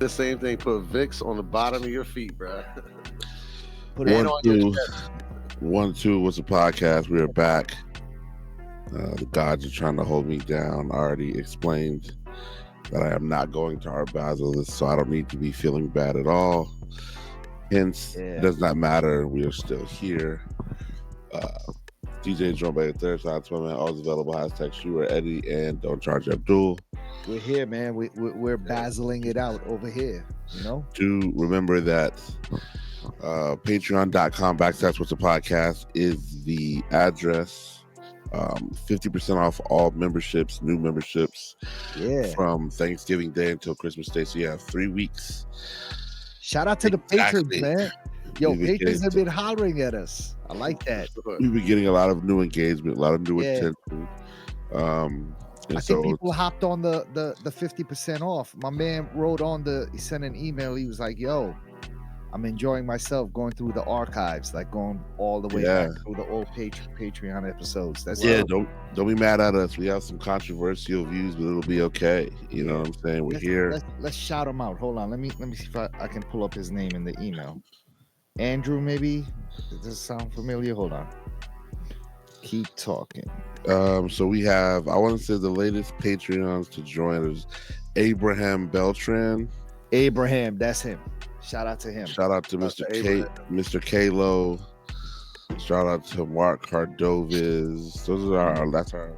The same thing. Put Vicks on the bottom of your feet, bro. Put it And on. on your chest. 1-2 was a podcast. We are back. The gods are trying to hold me down. I already explained that I am not going to Art Basel, so I don't need to be feeling bad at all. Hence, it does not matter. We are still here. DJ Drum Baker Third, shout out to my man. Always available. Hashtag Shooter Eddie and Don't Charge Abdul. We're here, man. We're basiling it out over here. You know. Do remember that patreon.com/what's a podcast is the address. 50% off all memberships, new memberships. Yeah. From Thanksgiving Day until Christmas Day. So you have 3 weeks. Shout out to the patrons, man. Yo, patrons have been hollering at us. I like that. We've been getting a lot of new engagement, a lot of new attention. I think people hopped on the 50% off. My man wrote on he sent an email. He was like, yo, I'm enjoying myself going through the archives, like going all the way back through the old Patreon episodes. That's don't be mad at us. We have some controversial views, but it'll be okay. You know what I'm saying? We're here. Let's shout him out. Hold on. Let me see if I can pull up his name in the email. Andrew, maybe? Does this sound familiar? Hold on. Keep talking. So we have, I want to say the latest Patreons to join is Abraham Beltran. Abraham, that's him. Shout out to him. Shout out to Mr. Kalo. Shout out to Mark Cardoviz. That's our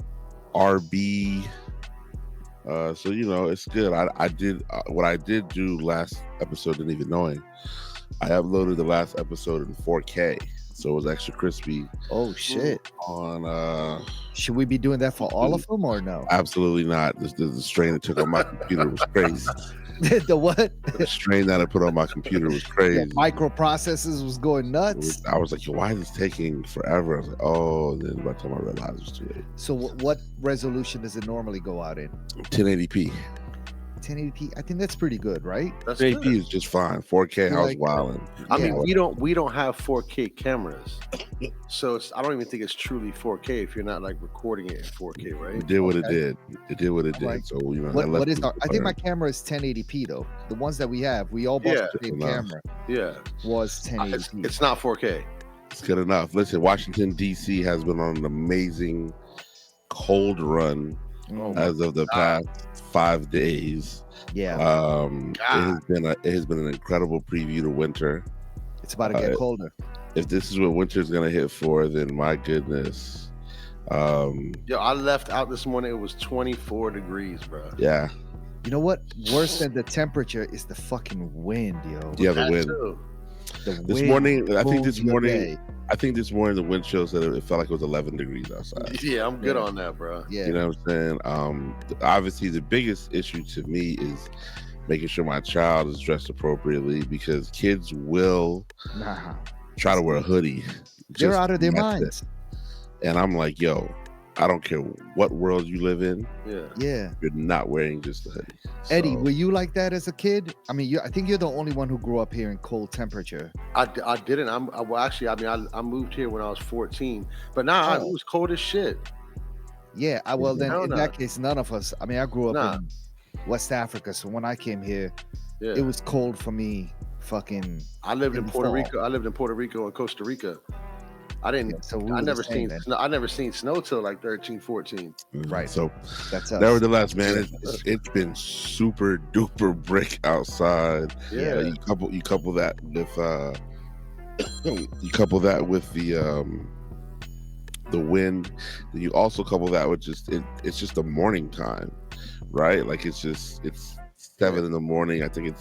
RB. So you know it's good. I did what I did do last episode, didn't even knowing. I uploaded the last episode in 4K, so it was extra crispy. Oh shit! On should we be doing that for all of them or no? Absolutely not. The strain it took on my computer was crazy. The what? The strain that I put on my computer was crazy. Yeah, microprocessors was going nuts. I was like, why is this taking forever? I was like, oh, and then by the time I realized it was too late. So what resolution does it normally go out in? 1080p. 1080p. I think that's pretty good, right? 1080p is just fine. 4K, I was wilding. I mean, we don't have 4K cameras, so I don't even think it's truly 4K if you're not like recording it in 4K, right? It did what it did. It did what it did. Right. So you know, what is I think my camera is 1080p though. The ones that we have, we all bought the same camera. Yeah, was 1080p. It's not 4K. It's good enough. Listen, Washington D.C. has been on an amazing cold run as of the past 5 days. Yeah. It has been an incredible preview to winter. It's about to get colder. If this is what winter's gonna hit for, then my goodness. Yo, I left out this morning. It was 24 degrees, bro. Yeah. You know what? Worse than the temperature is the fucking wind, yo. Yeah, the wind. This morning, I think this morning the wind chill said it felt like it was 11 degrees outside. Yeah, I'm good on that, bro. Yeah. You know what I'm saying? Obviously, the biggest issue to me is making sure my child is dressed appropriately because kids will try to wear a hoodie. They're out of their minds. And I'm like, yo, I don't care what world you live in. Yeah. You're not wearing just a hoodie. Eddie, were you like that as a kid? I mean, I think you're the only one who grew up here in cold temperature. I didn't. I moved here when I was 14, but now it was cold as shit. Yeah. In that case, none of us. I mean, I grew up in West Africa, so when I came here, it was cold for me. I lived in Puerto Rico. I lived in Puerto Rico and Costa Rica. I never seen snow till like 13, 14. Right. So that's us. Nevertheless, man, it's been super duper brick outside. Yeah. You couple that with the wind. Then you also couple that with it's just the morning time, right? Like it's 7 in the morning. I think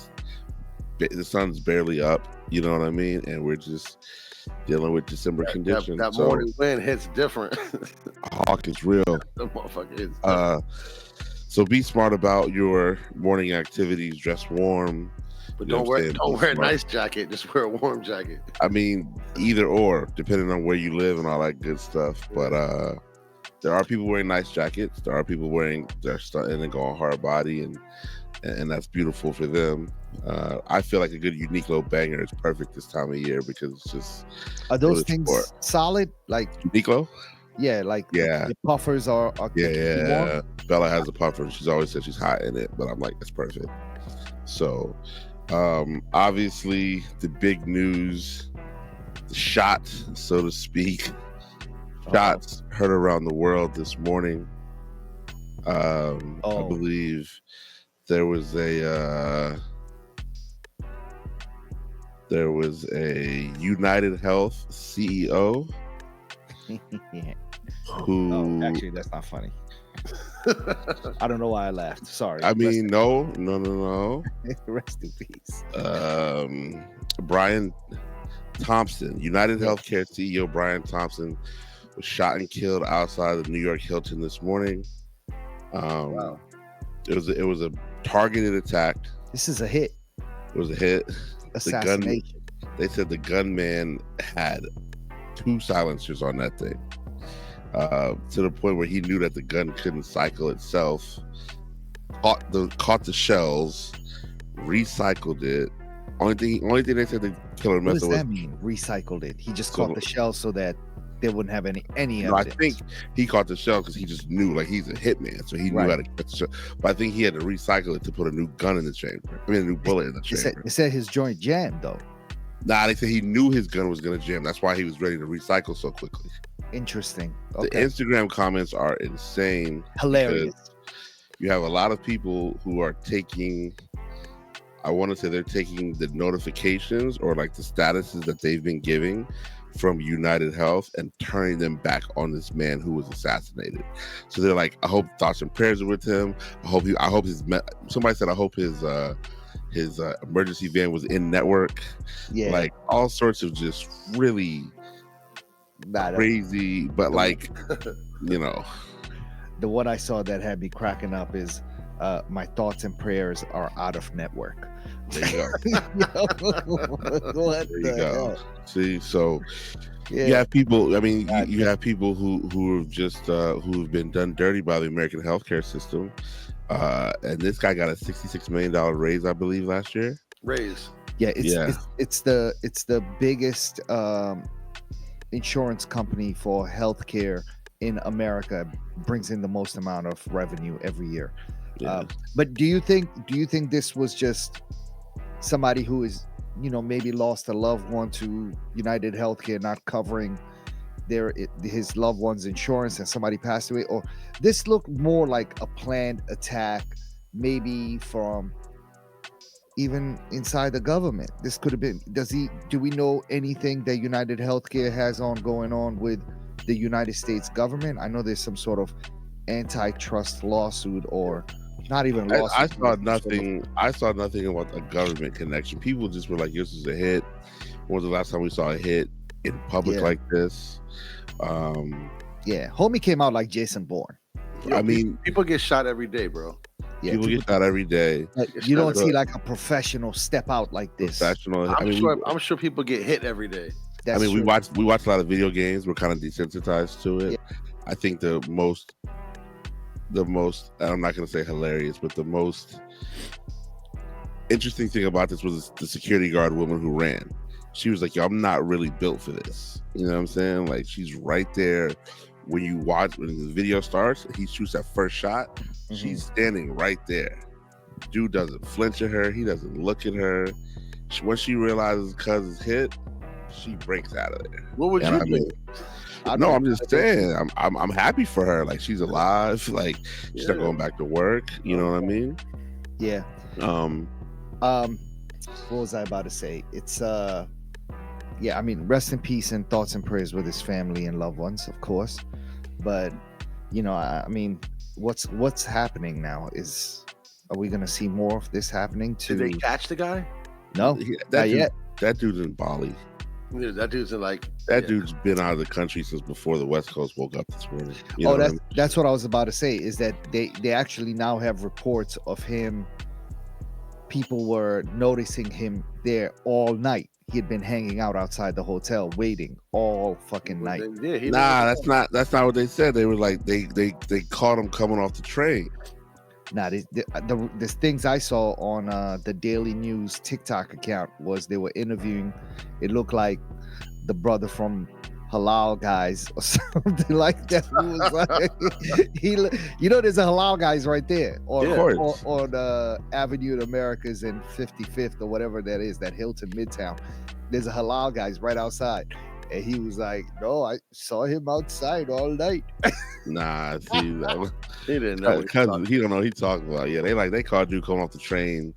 the sun's barely up. You know what I mean? And we're just dealing with December conditions. That morning wind hits different. Hawk is real. The motherfucker is. So be smart about your morning activities. Dress warm, but don't wear a nice jacket. Just wear a warm jacket. I mean, either or, depending on where you live and all that good stuff. But there are people wearing nice jackets. There are people wearing they're starting to go on hard body and that's beautiful for them. I feel like a good Uniqlo banger is perfect this time of year because it's just. Are those things solid? Like Uniqlo? Yeah, the puffers are yeah. Bella has a puffer. She's always said she's hot in it, but I'm like, it's perfect. So, obviously, the big news, the shot, so to speak, shots heard around the world this morning. I believe there was a United Health CEO who actually, that's not funny. I don't know why I laughed. Sorry. I mean, no. Rest in peace. Brian Thompson, United Healthcare CEO Brian Thompson, was shot and killed outside of New York Hilton this morning. Wow. It was a targeted attack. This is a hit. It was a hit. Assassination. They said the gunman had 2 silencers on that thing, to the point where he knew that the gun couldn't cycle itself. Caught the shells, recycled it. Only thing they said the killer method was. What does that mean? Recycled it. He just caught the shells so that they wouldn't have any No, I evidence. think he caught the shell because he just knew, like, he's a hitman, so he knew how to get the shell. But I think he had to recycle it to put a new gun in the chamber. I mean, a new bullet in the chamber. They said his joint jammed, though. Nah, they said he knew his gun was going to jam. That's why he was ready to recycle so quickly. Interesting. The Instagram comments are insane. Hilarious. You have a lot of people who are taking, I want to say they're taking the notifications or like the statuses that they've been giving from United Health and turning them back on this man who was assassinated. So they're like, I hope thoughts and prayers are with him. Somebody said, I hope his emergency van was in network. Yeah. Like all sorts of just really crazy, but like, you know. The one I saw that had me cracking up is my thoughts and prayers are out of network. There you go. What there you go. hell? See, so you have people. I mean, you have people who have just who have been done dirty by the American healthcare system. And this guy got a $66 million raise, I believe, last year. Raise. Yeah, it's the biggest insurance company for healthcare in America. Brings in the most amount of revenue every year. Yeah. But do you think this was just somebody who is, maybe lost a loved one to United Healthcare not covering his loved one's insurance and somebody passed away? Or this looked more like a planned attack, maybe from even inside the government? This could have been. Do we know anything that United Healthcare has going on with the United States government? I know there's some sort of antitrust lawsuit, or not even lawsuit. I saw nothing. I saw nothing about a government connection. People just were like, "This is a hit." When was the last time we saw a hit in public like this? Homie came out like Jason Bourne. I mean, people get shot every day, bro. Yeah, people get shot every day. You don't see like a professional step out like this. Professional. I'm sure people get hit every day. That's true. we watch a lot of video games. We're kind of desensitized to it. Yeah. I think the most, I'm not going to say hilarious, but the most interesting thing about this was the security guard woman who ran. She was like, yo, I'm not really built for this. You know what I'm saying? Like, she's right there. When the video starts, he shoots that first shot. Mm-hmm. She's standing right there. Dude doesn't flinch at her. He doesn't look at her. When she realizes cuz is hit, she breaks out of there. What would you do? I'm just saying. I'm happy for her. Like, she's alive. Like, she's not going back to work. You know what I mean? Yeah. What was I about to say? It's I mean, rest in peace and thoughts and prayers with his family and loved ones, of course. But I mean, what's happening now? Are we gonna see more of this happening too? Did they catch the guy? No, not yet. That dude's in Bali. Yeah, that dude's in dude's been out of the country since before the West Coast woke up this morning. That's what I was about to say, is that they actually now have reports of him. People were noticing him there all night. He had been hanging out outside the hotel waiting all fucking night. That's not what they said. They were like, they caught him coming off the train. The things I saw on the Daily News TikTok account was they were interviewing, it looked like the brother from halal guys or something like that. Who was like, there's a halal guys right there on Avenue of the Americas and 55th or whatever that is, that Hilton Midtown. There's a halal guys right outside. And he was like, no, I saw him outside all night. Nah, see, he didn't know. He don't know what he's talking about. Yeah, they called you coming off the train,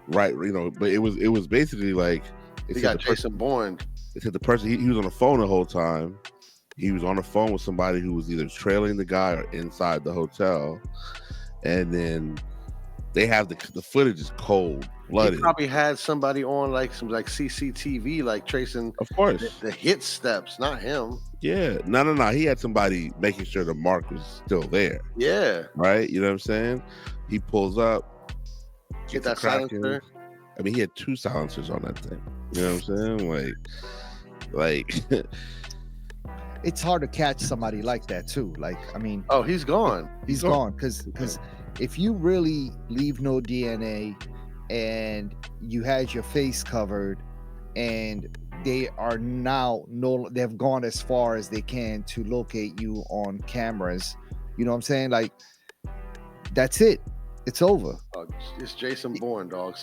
right? But it was basically like he got Jason Bourne. It said the person he was on the phone the whole time. He was on the phone with somebody who was either trailing the guy or inside the hotel, and then they have the footage is cold blooded. He probably had somebody on some CCTV, like tracing, of course, the hit steps, not him. Yeah, no. He had somebody making sure the mark was still there. Yeah, right. You know what I'm saying? He pulls up, get that silencer. I mean, he had 2 silencers on that thing. You know what I'm saying? Like. It's hard to catch somebody like that too. Like, I mean, oh, he's gone. He's gone because if you really leave no DNA and you had your face covered and they are now they've gone as far as they can to locate you on cameras, you know what I'm saying? Like, that's it. It's over. It's Jason Bourne, dog.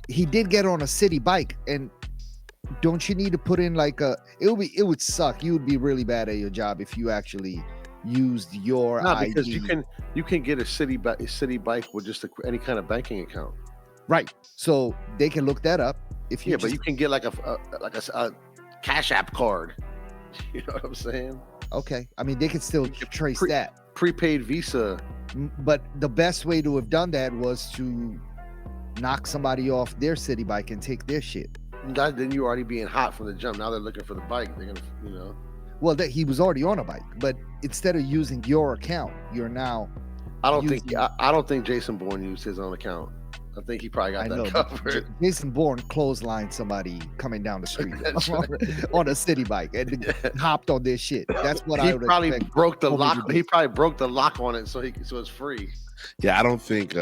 He did get on a city bike, and don't you need to put in it would suck. You would be really bad at your job if you actually used your ID. Because you can get a city bike with just any kind of banking account. Right. So they can look that up. But you can get like a Cash App card. You know what I'm saying? Okay. I mean, they can still trace that. Prepaid Visa. But the best way to have done that was to knock somebody off their city bike and take their shit. Then you already being hot from the jump. Now they're looking for the bike. They're gonna, Well, he was already on a bike, but instead of using your account, you're now. I don't think Jason Bourne used his own account. I think he probably got that covered. Jason Bourne clotheslined somebody coming down the street on a city bike and hopped on their shit. That's what I would probably expect. Broke the lock. He probably broke the lock on it so it's free. Yeah, I don't think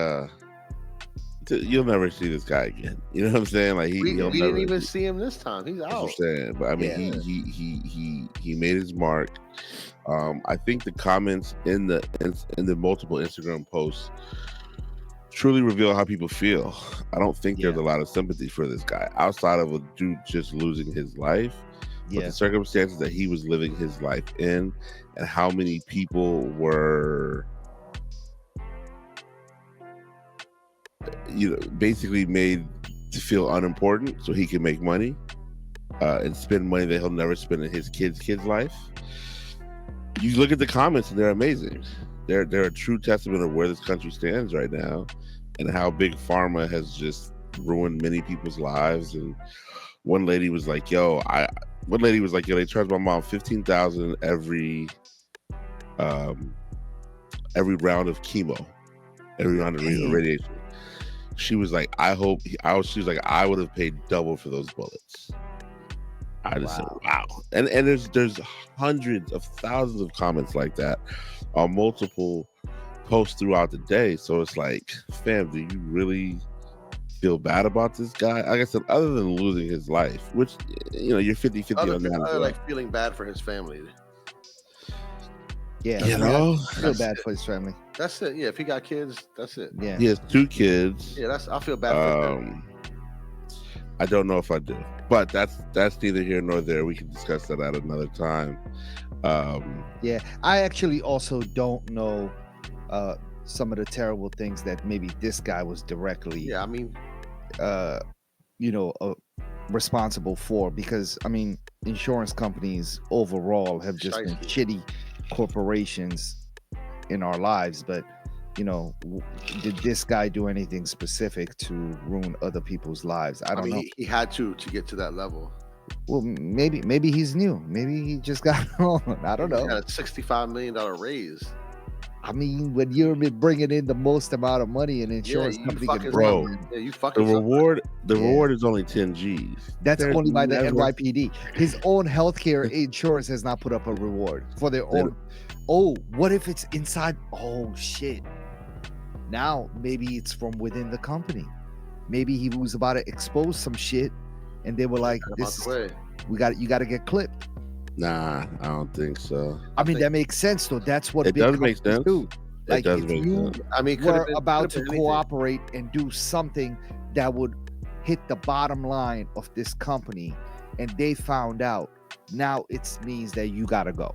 you'll never see this guy again. You know what I'm saying? Like we didn't even see him this time. He's out. That's what I'm saying. But I mean, he made his mark. I think the comments in the multiple Instagram posts truly reveal how people feel. I don't think there's a lot of sympathy for this guy outside of a dude just losing his life. But the circumstances that he was living his life in, and how many people were, basically made to feel unimportant so he can make money and spend money that he'll never spend in his kid's life. You look at the comments and they're amazing. They're a true testament of where this country stands right now and how big pharma has just ruined many people's lives. And one lady was like, they charge my mom $15,000 every round of chemo, every round of radiation. She was like, I would have paid double for those bullets. I just said, wow. And there's hundreds of thousands of comments like that on multiple posts throughout the day. So it's like, fam, do you really feel bad about this guy? Like I said, other than losing his life, which, you're 50-50 on that. Like feeling bad for his family. Yeah, feel bad for his family. That's it. Yeah, if he got kids, that's it. Yeah, he has 2 kids. Yeah, I feel bad for him. I don't know if I do, but that's neither here nor there. We can discuss that at another time. Yeah, I actually also don't know some of the terrible things that maybe this guy was directly. Yeah, I mean, responsible for, because I mean, insurance companies overall have just been shitty corporations in our lives, but did this guy do anything specific to ruin other people's lives? I don't know. He had to get to that level. Well, maybe he's new. Maybe he just got on. I don't know. He got a $65 million raise. I mean, when you're bringing in the most amount of money an insurance company can bro, you fucking the reward is only 10 G's. That's only by the NYPD. His own healthcare insurance has not put up a reward for their own. Oh, what if it's inside? Oh shit. Now maybe it's from within the company. Maybe he was about to expose some shit, and they were like, you got to get clipped." Nah, I don't think so. I mean, that makes sense though. That's what it big does make companies sense. do. Like, It does if make you sense. I mean, were about to cooperate and do something that would hit the bottom line of this company, and they found out, now it means that you gotta go.